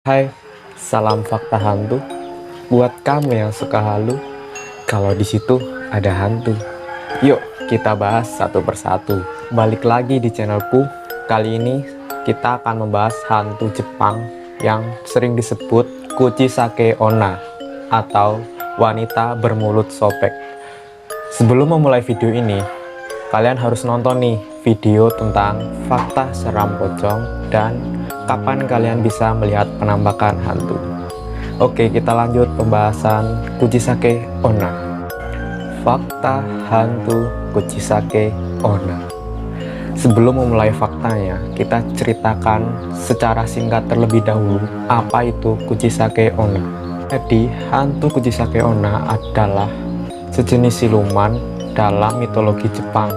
Hai, salam fakta hantu. Buat kamu yang suka halu, kalau di situ ada hantu. Yuk, kita bahas satu persatu. Balik lagi di channelku. Kali ini kita akan membahas hantu Jepang yang sering disebut Kuchisake Onna atau wanita bermulut sobek. Sebelum memulai video ini, kalian harus nonton nih video tentang fakta seram pocong dan kapan kalian bisa melihat penampakan hantu. Oke, kita lanjut pembahasan Kuchisake Onna. Fakta hantu Kuchisake Onna. Sebelum memulai faktanya, kita ceritakan secara singkat terlebih dahulu apa itu Kuchisake Onna. Jadi, hantu Kuchisake Onna adalah sejenis siluman dalam mitologi Jepang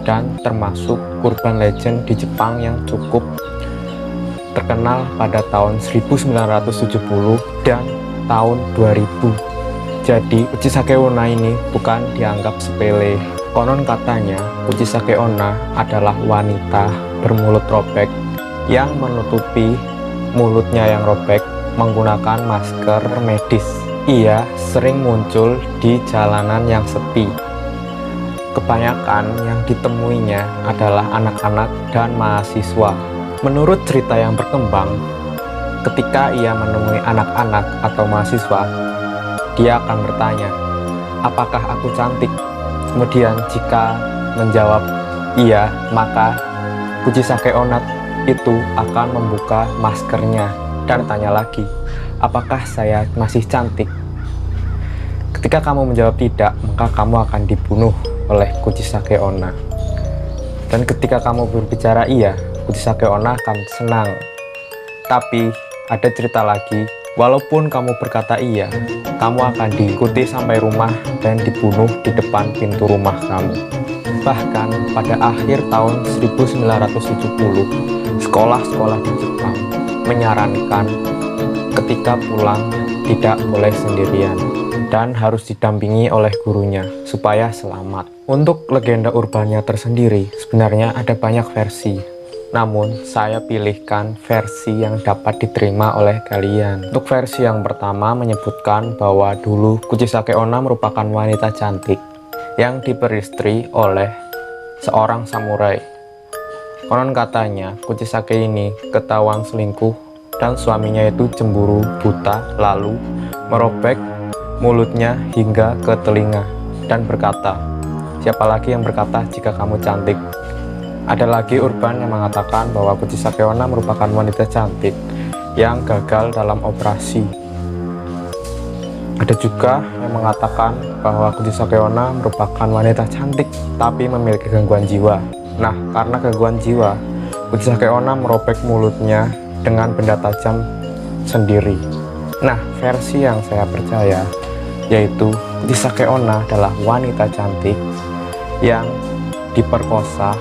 dan termasuk urban legend di Jepang yang cukup terkenal pada tahun 1970 dan tahun 2000. Jadi Kuchisake Onna ini bukan dianggap sepele. Konon katanya Kuchisake Onna adalah wanita bermulut robek yang menutupi mulutnya yang robek menggunakan masker medis. Ia sering muncul di jalanan yang sepi. Kebanyakan yang ditemuinya adalah anak-anak dan mahasiswa. Menurut cerita yang berkembang, ketika ia menemui anak-anak atau mahasiswa, dia akan bertanya, "Apakah aku cantik?" Kemudian jika menjawab iya, maka Kuchisake Onna itu akan membuka maskernya dan tanya lagi, "Apakah saya masih cantik?" Ketika kamu menjawab tidak, maka kamu akan dibunuh oleh Kuchisake Onna. Dan ketika kamu berbicara iya, Kuchisake Onna akan senang. Tapi ada cerita lagi, walaupun kamu berkata iya, kamu akan diikuti sampai rumah dan dibunuh di depan pintu rumah kamu. Bahkan pada akhir tahun 1970, sekolah-sekolah di Jepang menyarankan ketika pulang tidak boleh sendirian dan harus didampingi oleh gurunya supaya selamat. Untuk legenda urbannya tersendiri, sebenarnya ada banyak versi. Namun, saya pilihkan versi yang dapat diterima oleh kalian. Untuk versi yang pertama menyebutkan bahwa dulu Kuchisake Onna merupakan wanita cantik yang diperistri oleh seorang samurai. Konon katanya, Kuchisake ini ketahuan selingkuh dan suaminya itu cemburu buta lalu merobek mulutnya hingga ke telinga dan berkata, "Siapa lagi yang berkata jika kamu cantik?" Ada lagi urban yang mengatakan bahwa Kuchisake Onna merupakan wanita cantik yang gagal dalam operasi. Ada juga yang mengatakan bahwa Kuchisake Onna merupakan wanita cantik tapi memiliki gangguan jiwa. Nah, karena gangguan jiwa, Kuchisake Onna merobek mulutnya dengan benda tajam sendiri. Nah, versi yang saya percaya yaitu Kuchisake Onna adalah wanita cantik yang diperkosa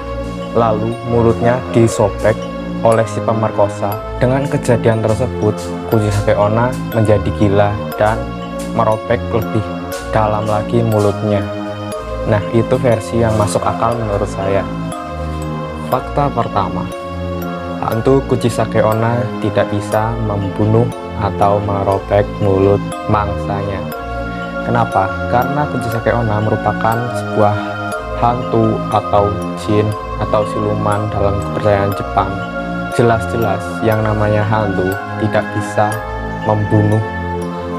lalu mulutnya disobek oleh si pemerkosa. Dengan kejadian tersebut, Kuchisake Onna menjadi gila dan merobek lebih dalam lagi mulutnya. Nah, itu versi yang masuk akal menurut saya. Fakta pertama, hantu Kuchisake Onna tidak bisa membunuh atau merobek mulut mangsanya. Kenapa? Karena Kuchisake Onna merupakan sebuah hantu atau jin atau siluman dalam kepercayaan Jepang. Jelas-jelas yang namanya hantu tidak bisa membunuh,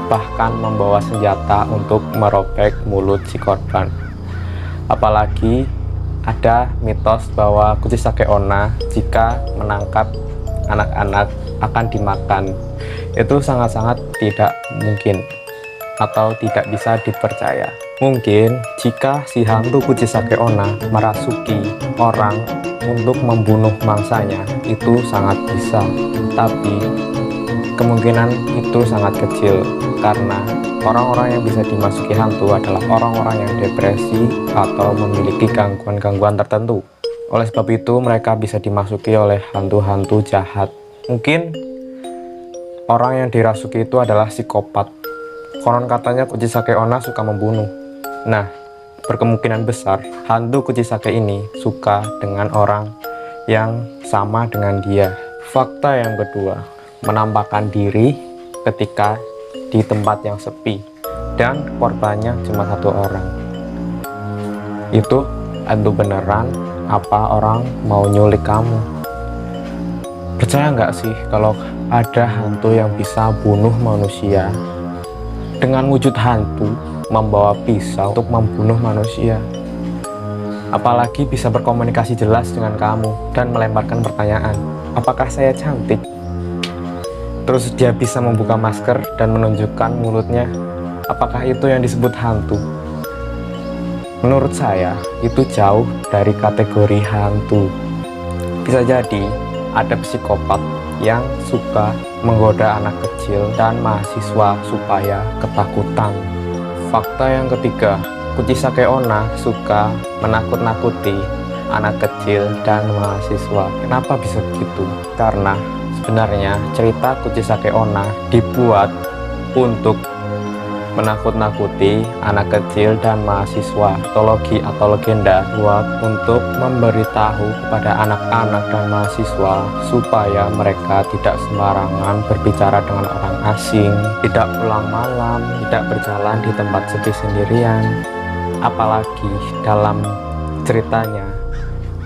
bahkan membawa senjata untuk merobek mulut si korban. Apalagi ada mitos bahwa Kuchisake Onna jika menangkap anak-anak akan dimakan. Itu sangat-sangat tidak mungkin atau tidak bisa dipercaya. Mungkin jika si hantu Kuchisake Onna merasuki orang untuk membunuh mangsanya, itu sangat bisa, tapi kemungkinan itu sangat kecil karena orang-orang yang bisa dimasuki hantu adalah orang-orang yang depresi atau memiliki gangguan-gangguan tertentu. Oleh sebab itu mereka bisa dimasuki oleh hantu-hantu jahat. Mungkin orang yang dirasuki itu adalah psikopat. Konon katanya Kuchisake Onna suka membunuh. Nah, berkemungkinan besar hantu Kuchisake ini suka dengan orang yang sama dengan dia. Fakta yang kedua, menampakkan diri ketika di tempat yang sepi dan korbannya cuma satu orang. Itu hantu beneran apa orang mau nyulik kamu? Percaya nggak sih kalau ada hantu yang bisa bunuh manusia dengan wujud hantu membawa pisau untuk membunuh manusia? Apalagi bisa berkomunikasi jelas dengan kamu dan melemparkan pertanyaan, apakah saya cantik? Terus dia bisa membuka masker dan menunjukkan mulutnya. Apakah itu yang disebut hantu? Menurut saya, itu jauh dari kategori hantu. Bisa jadi ada psikopat yang suka menggoda anak kecil dan mahasiswa supaya ketakutan. Fakta yang ketiga, Kuchisake Onna suka menakut-nakuti anak kecil dan mahasiswa. Kenapa bisa begitu? Karena sebenarnya cerita Kuchisake Onna dibuat untuk menakut-nakuti anak kecil dan mahasiswa. Mitologi atau legenda buat untuk memberitahu kepada anak-anak dan mahasiswa supaya mereka tidak sembarangan berbicara dengan orang asing, tidak pulang malam, tidak berjalan di tempat sepi sendirian. Apalagi dalam ceritanya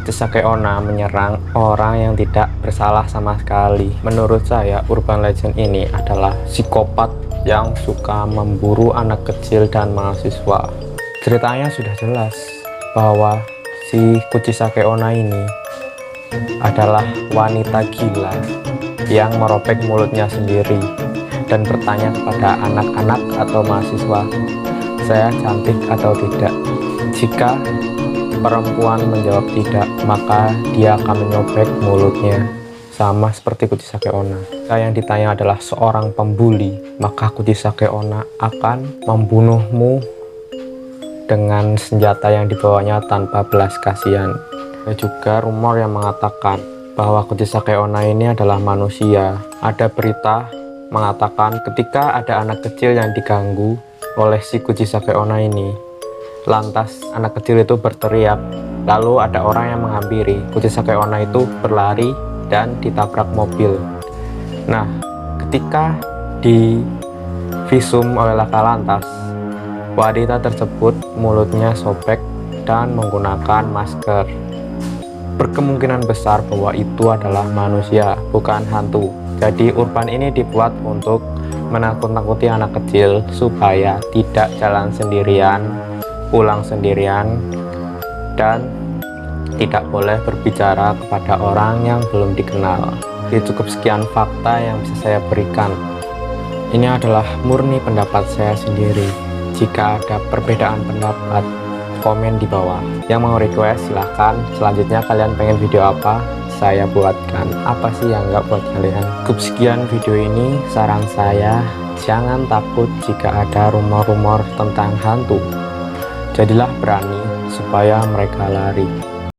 Kuchisake Onna menyerang orang yang tidak bersalah sama sekali. Menurut saya urban legend ini adalah psikopat yang suka memburu anak kecil dan mahasiswa. Ceritanya sudah jelas bahwa si Kuchisake Onna ini adalah wanita gila yang merobek mulutnya sendiri dan bertanya kepada anak-anak atau mahasiswa, saya cantik atau tidak? Jika perempuan menjawab tidak, maka dia akan menyobek mulutnya. Sama seperti Kuchisake Onna. Jika yang ditanya adalah seorang pembuli, maka Kuchisake Onna akan membunuhmu dengan senjata yang dibawanya tanpa belas kasihan. Ada juga rumor yang mengatakan bahwa Kuchisake Onna ini adalah manusia. Ada berita mengatakan ketika ada anak kecil yang diganggu oleh si Kuchisake Onna ini, lantas anak kecil itu berteriak, lalu ada orang yang menghampiri. Kuchisake Onna itu berlari dan ditabrak mobil. Nah, ketika di visum oleh Laka Lantas, wanita tersebut mulutnya sobek dan menggunakan masker. Berkemungkinan besar bahwa itu adalah manusia, bukan hantu. Jadi urban ini dibuat untuk menakut-nakuti anak kecil supaya tidak jalan sendirian, pulang sendirian, dan tidak boleh berbicara kepada orang yang belum dikenal. Jadi cukup sekian fakta yang bisa saya berikan. Ini adalah murni pendapat saya sendiri. Jika ada perbedaan pendapat, komen di bawah. Yang mau request silahkan. Selanjutnya kalian pengen video apa, saya buatkan. Apa sih yang nggak buat kalian? Cukup sekian video ini. Saran saya, jangan takut jika ada rumor-rumor tentang hantu. Jadilah berani supaya mereka lari.